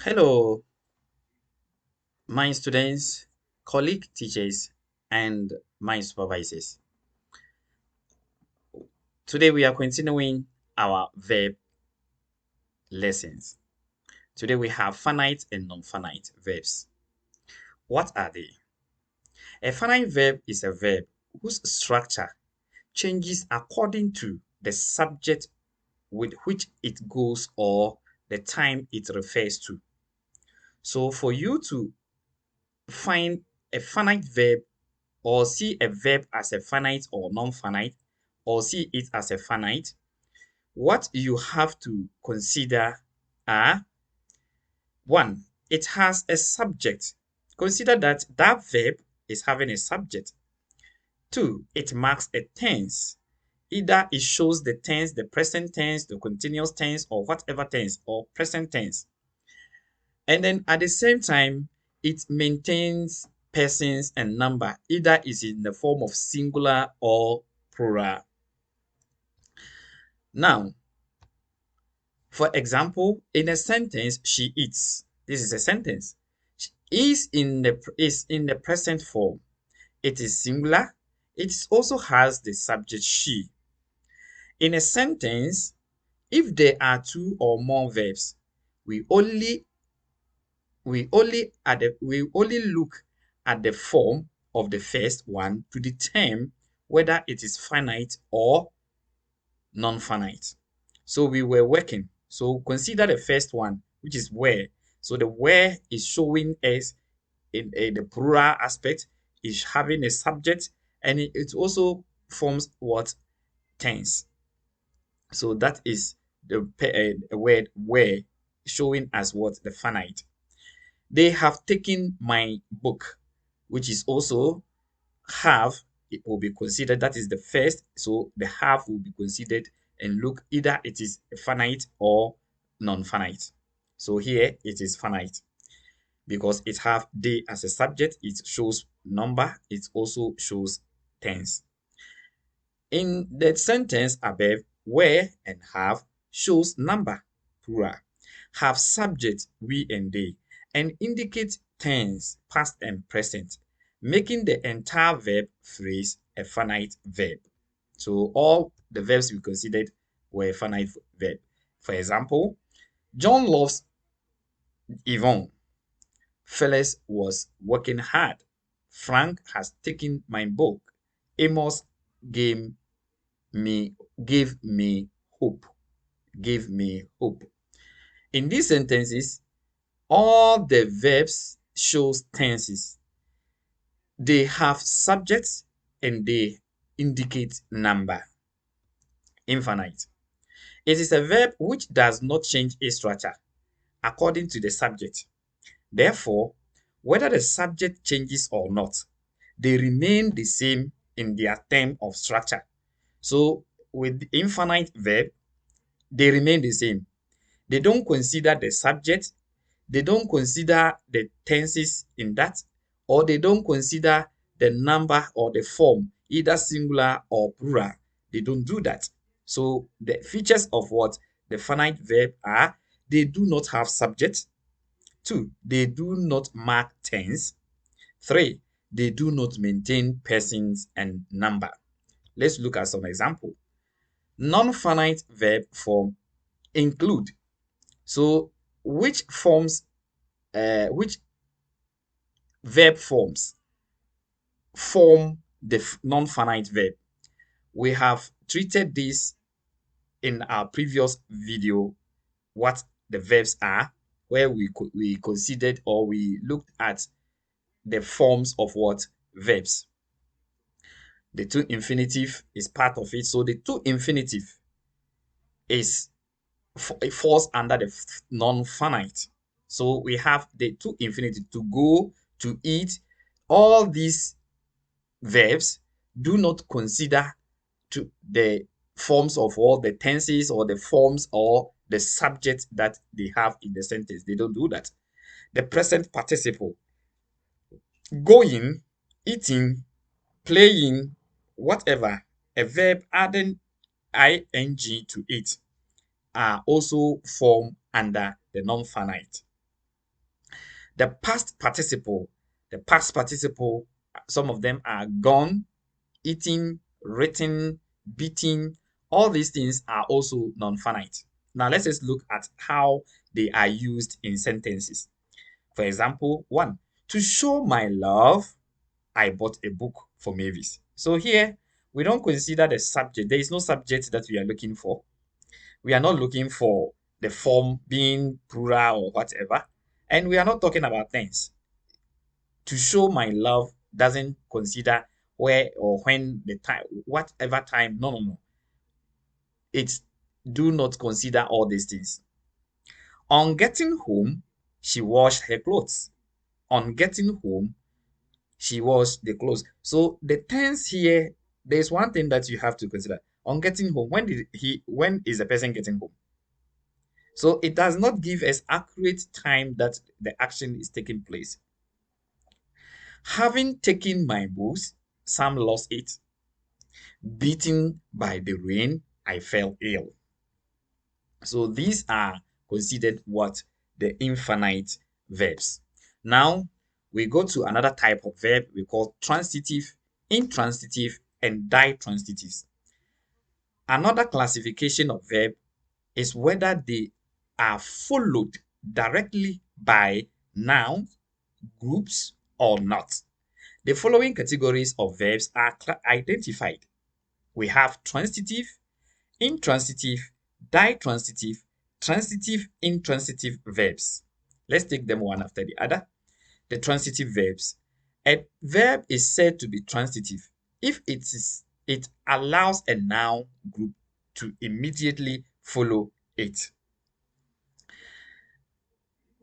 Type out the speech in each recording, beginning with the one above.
Hello, my students, colleague teachers, and my supervisors. Today we are continuing our verb lessons. Today we have finite and non-finite verbs. What are they? A finite verb is a verb whose structure changes according to the subject with which it goes or the time it refers to. So for you to find a finite verb or see a verb as a finite or non-finite or see it as a finite, what you have to consider are: one, it has a subject. Consider that that verb is having a subject. Two, it marks a tense. Either it shows the tense, the present tense, the continuous tense, or whatever tense, or present tense. And then at the same time, it maintains persons and number. Either is in the form of singular or plural. Now, for example, in a sentence, she eats. This is a sentence. She is in the present form. It is singular. It also has the subject she. In a sentence, if there are two or more verbs, we only look at the form of the first one to determine whether it is finite or non-finite. So we were working. So consider the first one, which is where. So the where is showing us in the plural aspect, is having a subject, and it also forms what? Tense. So that is the word where, showing as what? The finite. They have taken my book, which is also have. It will be considered, that is the first, so the have will be considered, and look, either it is finite or non-finite. So here it is finite because it have they as a subject. It shows number. It also shows tense. In the sentence above, where and have shows number, plural, have subject we and they, and indicate tense, past and present, making the entire verb phrase a finite verb. So all the verbs we considered were finite verb. For example, John loves Yvonne. Phyllis was working hard. Frank has taken my book. Amos gave me gave me hope. Gave me hope. In these sentences, all the verbs shows tenses. They have subjects and they indicate number. Infinite. It is a verb which does not change its structure according to the subject. Therefore, whether the subject changes or not, they remain the same in their term of structure. So with the infinite verb, they remain the same. They don't consider the subject, they don't consider the tenses in that, or they don't consider the number or the form, either singular or plural. They don't do that. So the features of what the finite verb are: they do not have subject. Two, they do not mark tense. Three, they do not maintain persons and number. Let's look at some example. Non-finite verb form include. So which verb forms form the non-finite verb? We have treated this in our previous video, what the verbs are, where we considered or we looked at the forms of what? Verbs. The to infinitive is part of it. So the to infinitive is it falls under the non-finite. So we have the to infinitive: to go, to eat. All these verbs do not consider to the forms of all the tenses or the forms or the subject that they have in the sentence. They don't do that. The present participle: going, eating, playing, whatever, a verb adding ing to it are also formed under the non-finite. The past participle, some of them are gone, eating, written, beaten. All these things are also non-finite. Now let's just look at how they are used in sentences. For example, one, to show my love, I bought a book for Mavis. So here, we don't consider the subject. There is no subject that we are looking for. We are not looking for the form being plural or whatever. And we are not talking about tense. To show my love doesn't consider where or when the time, whatever time. No, no, no. It's do not consider all these things. On getting home, she washed her clothes. On getting home, she washed the clothes. So the tense here, there's one thing that you have to consider. On getting home, when is the person getting home? So it does not give us accurate time that the action is taking place. Having taken my books, Sam lost it. Beaten by the rain, I fell ill. So these are considered what? The infinite verbs. Now we go to another type of verb we call transitive, intransitive, and ditransitives. Another classification of verb is whether they are followed directly by nouns, groups, or not. The following categories of verbs are identified. We have transitive, intransitive, ditransitive, transitive, intransitive verbs. Let's take them one after the other. The transitive verbs. A verb is said to be transitive if it allows a noun group to immediately follow it.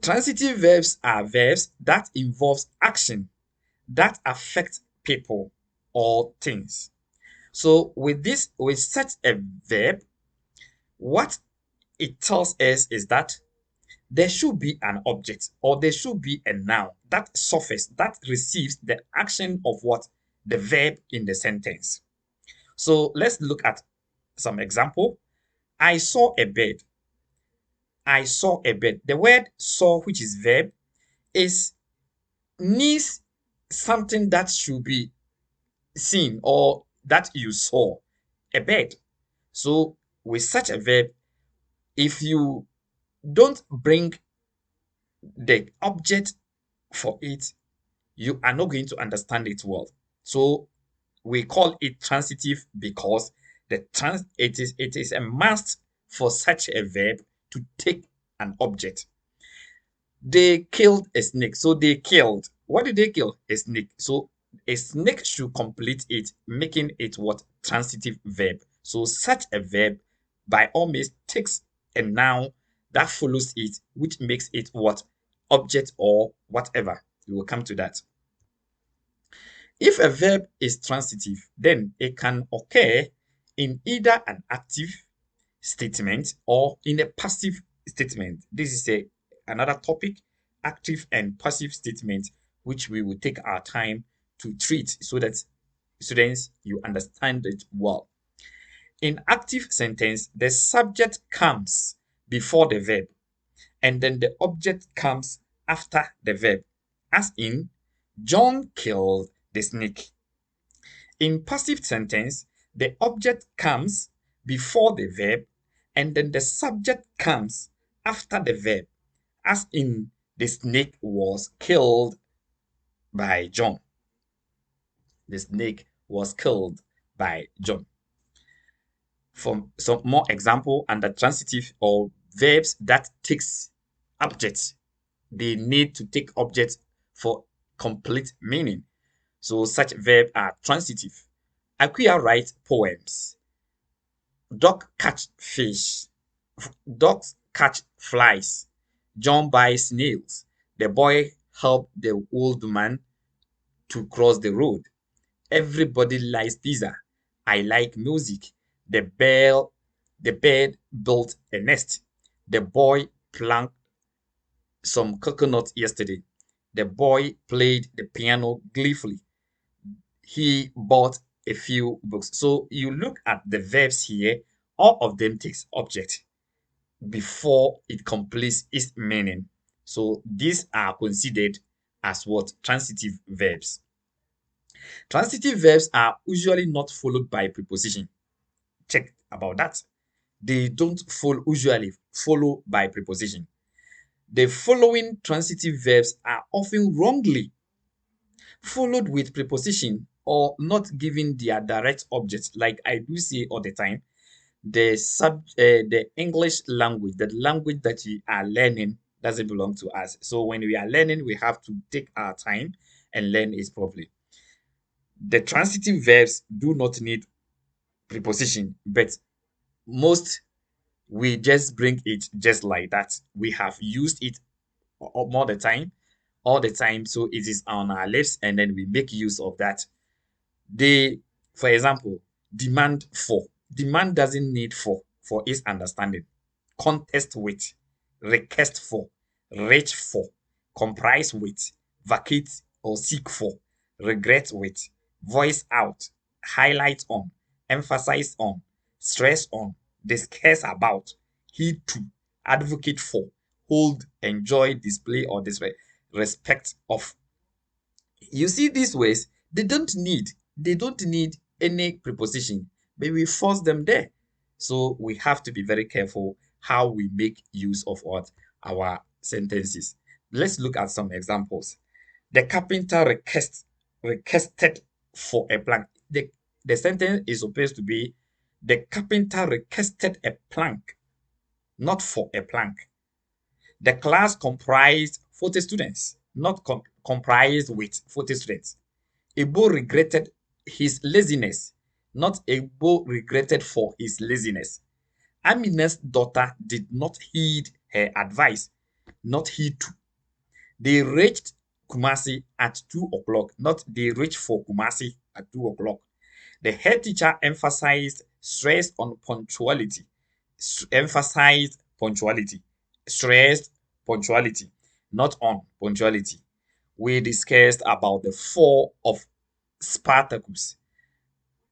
Transitive verbs are verbs that involves action that affect people or things. So with such a verb, what it tells us is that there should be an object or there should be a noun that suffers, that receives the action of what? The verb in the sentence. So let's look at some example. I saw a bird. I saw a bird. The word saw, which is verb, is needs something that should be seen or that you saw, a bird. So with such a verb, if you don't bring the object for it, you are not going to understand it well. So we call it transitive because it is a must for such a verb to take an object. They killed a snake. So they killed. What did they kill? A snake. So a snake should complete it, making it what? Transitive verb. So such a verb by all means takes a noun that follows it, which makes it what? Object or whatever. We will come to that. If a verb is transitive, then it can occur in either an active statement or in a passive statement. This is another topic, active and passive statement, which we will take our time to treat so that students, you understand it well. In active sentence, the subject comes before the verb and then the object comes after the verb, as in John killed the snake. In passive sentence, the object comes before the verb and then the subject comes after the verb, as in the snake was killed by John. The snake was killed by John. For some more example, under transitive or verbs that takes objects, they need to take objects for complete meaning. So such verbs are transitive. Aquia writes poems. Dog catch fish. Dogs catch flies. John buys snails. The boy helped the old man to cross the road. Everybody likes pizza. I like music. The bird built a nest. The boy planted some coconuts yesterday. The boy played the piano gleefully. He bought a few books. So you look at the verbs here, all of them takes object before it completes its meaning. So these are considered as what? Transitive verbs. Transitive verbs are usually not followed by preposition. Check about that. They don't usually follow by preposition. The following transitive verbs are often wrongly followed with preposition or not giving their direct object. Like I do say all the time, the English language, the language that we are learning, doesn't belong to us. So when we are learning, we have to take our time and learn it properly. The transitive verbs do not need preposition, but most we just bring it just like that. We have used it more the time, all the time, so it is on our lips, and then we make use of that. They, for example, demand for. Demand doesn't need for its understanding. Contest with, request for, reach for, comprise with, vacate or seek for, regret with, voice out, highlight on, emphasize on, stress on, discuss about, heed to, advocate for, hold, enjoy, display, or display, respect of. You see these ways, they don't need any preposition, but we force them there. So we have to be very careful how we make use of what our sentences. Let's look at some examples. The carpenter requested for a plank. The sentence is supposed to be the carpenter requested a plank, not for a plank. The class comprised 40 students, not comprised with 40 students. Ebo regretted his laziness, not Ebo regretted for his laziness. Amina's daughter did not heed her advice, not heed to. They reached Kumasi at 2 o'clock, not they reached for Kumasi at 2 o'clock. The head teacher emphasized stress on punctuality, emphasized punctuality, stressed punctuality, not on punctuality. We discussed about the fall of Spartacus.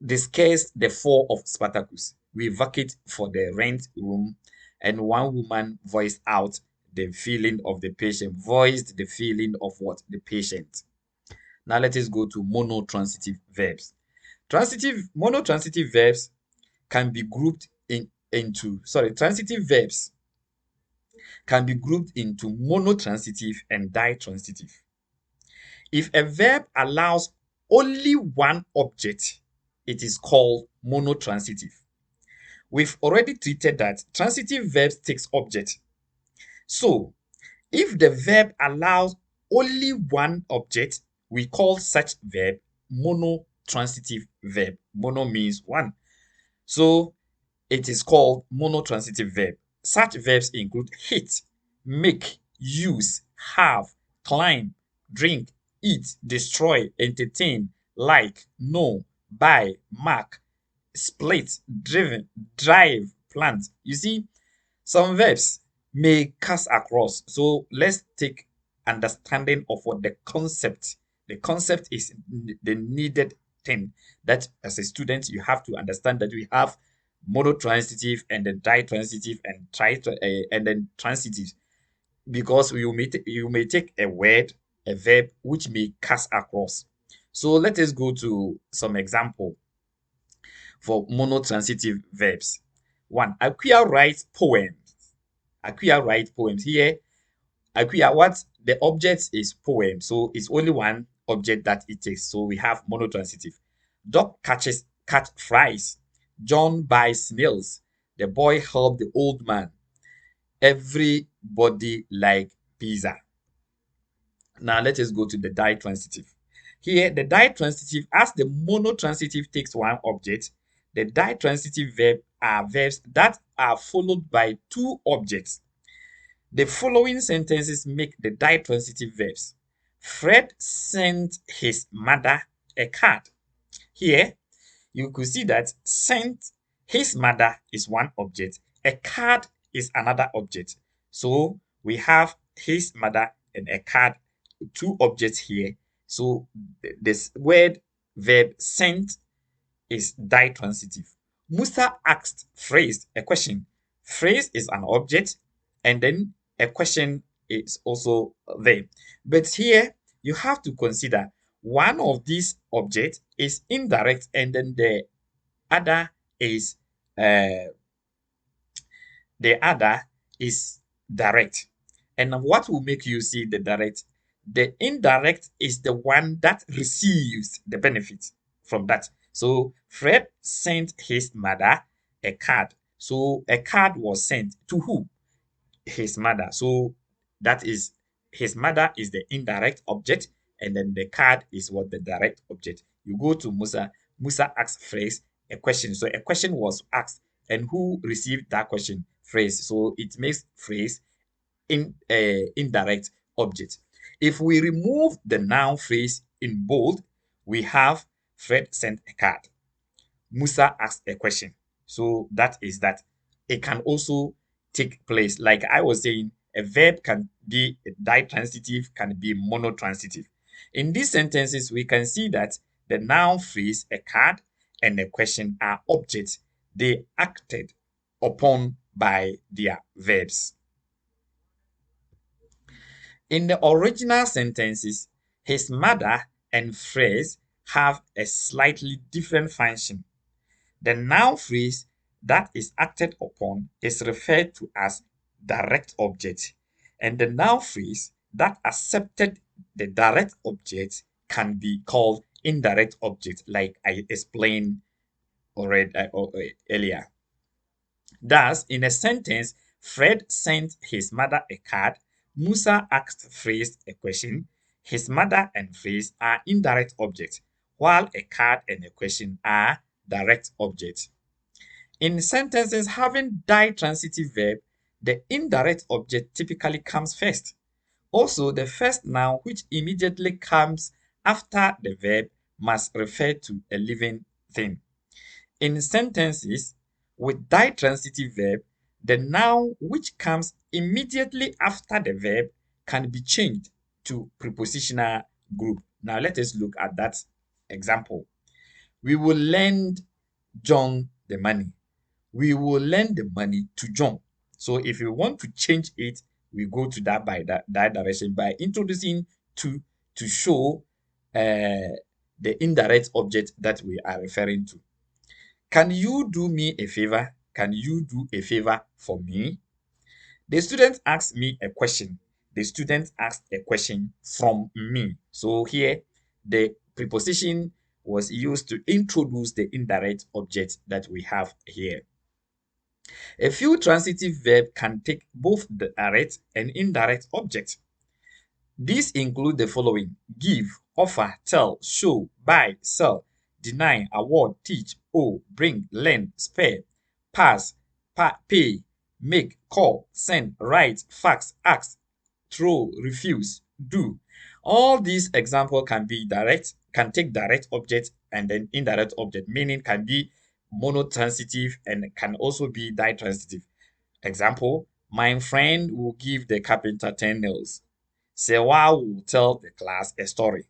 Discussed the fall of Spartacus. We vacate for the rent room, and one woman voiced out the feeling of the patient, voiced the feeling of what? The patient. Now let us go to monotransitive verbs. Monotransitive verbs can be grouped transitive verbs can be grouped into monotransitive and ditransitive. If a verb allows only one object, it is called monotransitive. We've already treated that transitive verbs takes object. So, if the verb allows only one object, we call such verb monotransitive verb. Mono means one. So, it is called monotransitive verb. Such verbs include hit, make, use, have, climb, drink, eat, destroy, entertain, like, know, buy, mark, split, driven, drive, plant. You see, some verbs may cast across. So let's take understanding of what the concept. The concept is the needed thing that as a student you have to understand that we have monotransitive and then ditransitive and and then transitive, because you may take a word, a verb which may cast across. So let us go to some example for monotransitive verbs. One, Aquia writes poems. Aquia writes poems. Here, Aquia, what the object is poem, so it's only one object that it takes. So we have monotransitive. Dog catches cat flies. John buys snails. The boy helped the old man. Everybody like pizza. Now let us go to the ditransitive. Here, the ditransitive, as the monotransitive takes one object, the ditransitive verb are verbs that are followed by two objects. The following sentences make the ditransitive verbs. Fred sent his mother a card. Here, you could see that sent his mother is one object, a card is another object. So we have his mother and a card, two objects here. So this word verb sent is ditransitive. Musa asked phrase a question. Phrase is an object, and then a question is also there. But here you have to consider one of these objects is indirect and then other is uh, the other is direct. And what will make you see the direct? The indirect is the one that receives the benefit from that. So Fred sent his mother a card. So a card was sent to who? His mother. So that is his mother is the indirect object, and then the card is what the direct object. You go to Musa. Musa asks phrase a question. So a question was asked, and who received that question? Phrase. So it makes phrase in indirect object. If we remove the noun phrase in bold, we have Fred sent a card. Musa asked a question. So that is that. It can also take place. Like I was saying, a verb can be ditransitive, can be monotransitive. In these sentences, we can see that the noun phrase, a card, and a question are objects. They acted upon by their verbs. In the original sentences, his mother and phrase have a slightly different function. The noun phrase that is acted upon is referred to as direct object, and the noun phrase that accepted the direct object can be called indirect object, like I explained already earlier. Thus, in a sentence, Fred sent his mother a card, Musa asked phrase a question, his mother and phrase are indirect objects, while a card and a question are direct objects. In sentences having ditransitive verb, the indirect object typically comes first. Also, the first noun which immediately comes after the verb must refer to a living thing. In sentences with ditransitive verb, the noun which comes immediately after the verb can be changed to prepositional group. Now let us look at that example. We will lend John the money. We will lend the money to John. So if you want to change it, we go to that direction by introducing to show the indirect object that we are referring to. Can you do me a favor? Can you do a favor for me? The student asked me a question. The student asked a question from me. So here, the preposition was used to introduce the indirect object that we have here. A few transitive verbs can take both the direct and indirect objects. These include the following: give, offer, tell, show, buy, sell, deny, award, teach, owe, bring, lend, spare, pass, pay, make, call, send, write, fax, ask, throw, refuse, do. All these examples can be direct, can take direct object and then indirect object, meaning can be monotransitive and can also be ditransitive. Example, my friend will give the carpenter 10 nails. Sewa will tell the class a story.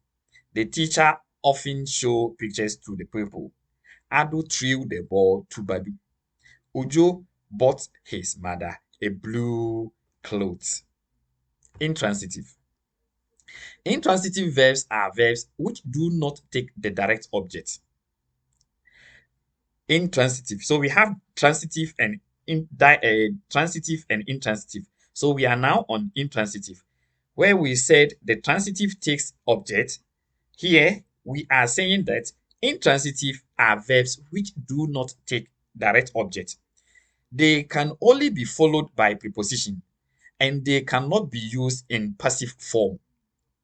The teacher often show pictures to the pupil. Adu threw the ball to Badu. Ujo bought his mother a blue clothes. Intransitive. Intransitive verbs are verbs which do not take the direct object. Intransitive. So we have transitive and transitive and intransitive. So we are now on intransitive, where we said the transitive takes object. Here we are saying that intransitive are verbs which do not take direct object. They can only be followed by preposition, and they cannot be used in passive form.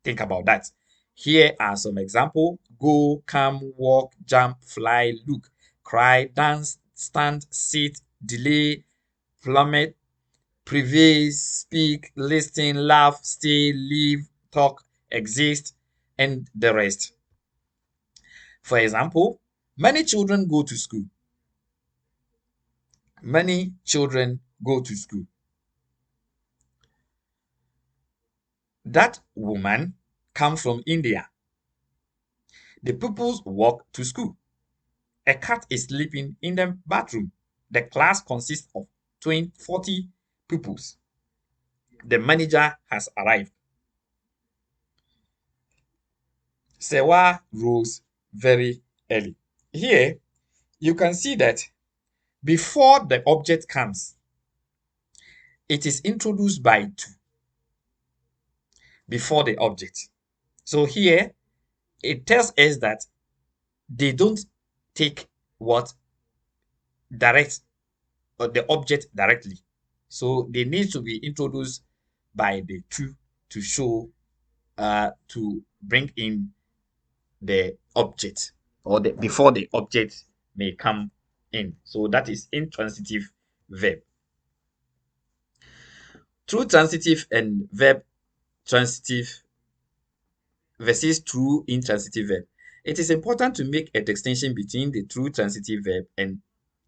Think about that. Here are some examples: go, come, walk, jump, fly, look, cry, dance, stand, sit, delay, plummet, prevail, speak, listen, laugh, stay, live, talk, exist, and the rest. For example, many children go to school. Many children go to school. That woman comes from India. The pupils walk to school. A cat is sleeping in the bathroom. The class consists of 40 pupils. The manager has arrived. Sewa rose very early. Here, you can see that before the object comes, it is introduced by to before the object. So here, it tells us that they don't take what direct or the object directly. So they need to be introduced by the to show to bring in the object or the before the object may come in. So that is intransitive verb. True transitive and verb transitive versus true intransitive verb. It is important to make a distinction between the true transitive verb and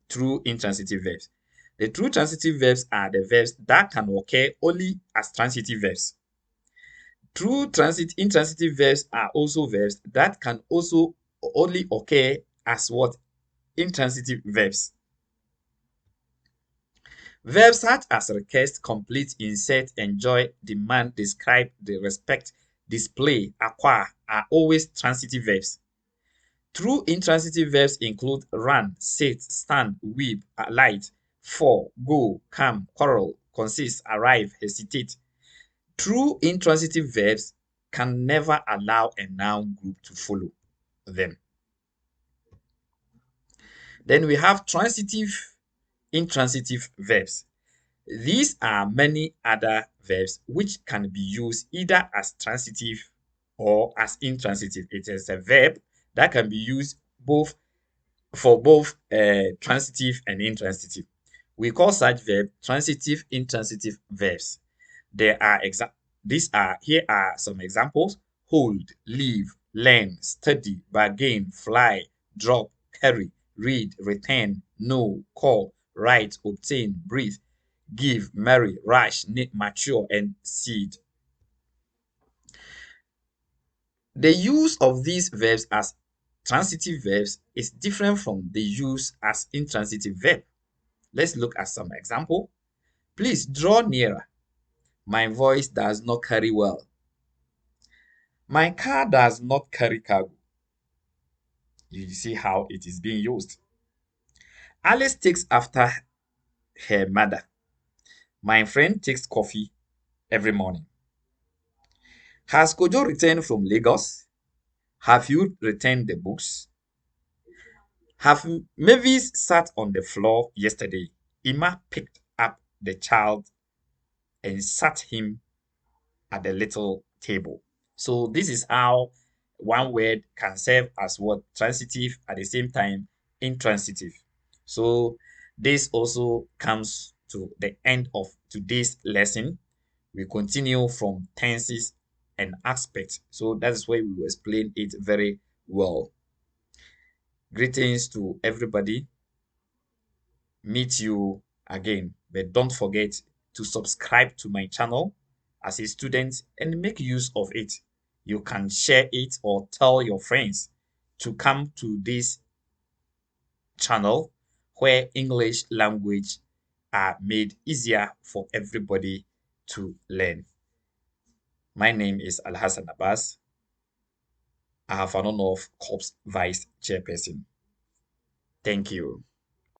true intransitive verbs. The true transitive verbs are the verbs that can occur only as transitive verbs. Intransitive verbs are also verbs that can also only occur as what? Intransitive verbs. Verbs such as request, complete, insert, enjoy, demand, describe, respect, display, acquire are always transitive verbs. True intransitive verbs include run, sit, stand, weep, alight, fall, go, come, quarrel, consist, arrive, hesitate. True intransitive verbs can never allow a noun group to follow them. Then we have transitive, intransitive verbs. These are many other verbs which can be used either as transitive or as intransitive. It is a verb that can be used both for both transitive and intransitive. We call such verb transitive, intransitive verbs. There are here are some examples: hold, leave, learn, study, bargain, fly, drop, carry, read, return, know, call, write, obtain, breathe, give, marry, rush, mature, and seed. The use of these verbs as transitive verbs is different from the use as intransitive verb. Let's look at some example. Please draw nearer. My voice does not carry well. My car does not carry cargo. You see how it is being used. Alice takes after her mother. My friend takes coffee every morning. Has Kojo returned from Lagos? Have you returned the books? Have Mavis sat on the floor yesterday? Emma picked up the child and sat him at the little table. So this is how one word can serve as what? Transitive, at the same time intransitive. So this also comes to the end of today's lesson. We continue from tenses and aspects. So that's why we will explain it very well. Greetings to everybody. Meet you again, but don't forget to subscribe to my channel as a student and make use of it. You can share it or tell your friends to come to this channel where English language are made easier for everybody to learn. My name is Alhassan Abbas. I have an honor of Corps Vice Chairperson. Thank you.